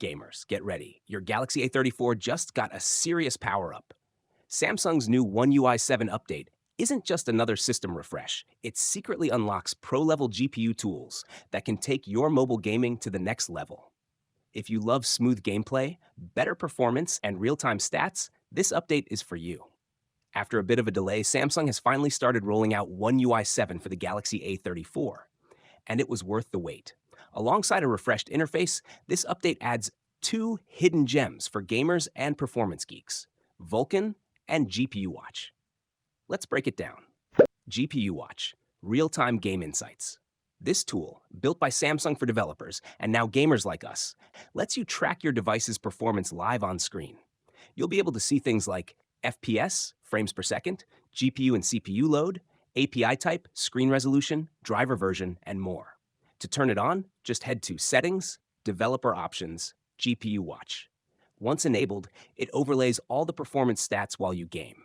Gamers, get ready. Your Galaxy A34 just got a serious power-up. Samsung's new One UI 7 update isn't just another system refresh. It secretly unlocks pro-level GPU tools that can take your mobile gaming to the next level. If you love smooth gameplay, better performance, and real-time stats, this update is for you. After a bit of a delay, Samsung has finally started rolling out One UI 7 for the Galaxy A34, and it was worth the wait. Alongside a refreshed interface, this update adds two hidden gems for gamers and performance geeks: Vulcan and GPUWatch. Let's break it down. GPUWatch, real-time game insights. This tool, built by Samsung for developers and now gamers like us, lets you track your device's performance live on screen. You'll be able to see things like FPS, frames per second, GPU and CPU load, API type, screen resolution, driver version, and more. To turn it on, just head to Settings, Developer Options, GPU Watch. Once enabled, it overlays all the performance stats while you game.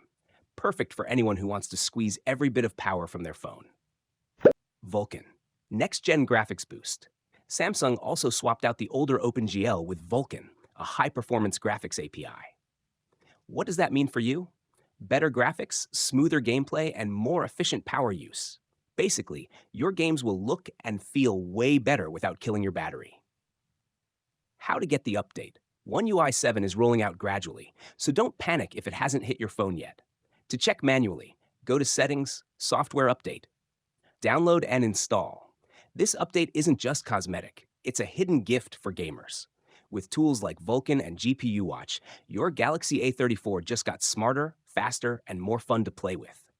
Perfect for anyone who wants to squeeze every bit of power from their phone. Vulcan, next-gen graphics boost. Samsung also swapped out the older OpenGL with Vulcan, a high-performance graphics API. What does that mean for you? Better graphics, smoother gameplay, and more efficient power use. Basically, your games will look and feel way better without killing your battery. How to get the update? One UI 7 is rolling out gradually, so don't panic if it hasn't hit your phone yet. To check manually, go to Settings, Software Update. Download and install. This update isn't just cosmetic, it's a hidden gift for gamers. With tools like Vulkan and GPUWatch, your Galaxy A34 just got smarter, faster, and more fun to play with.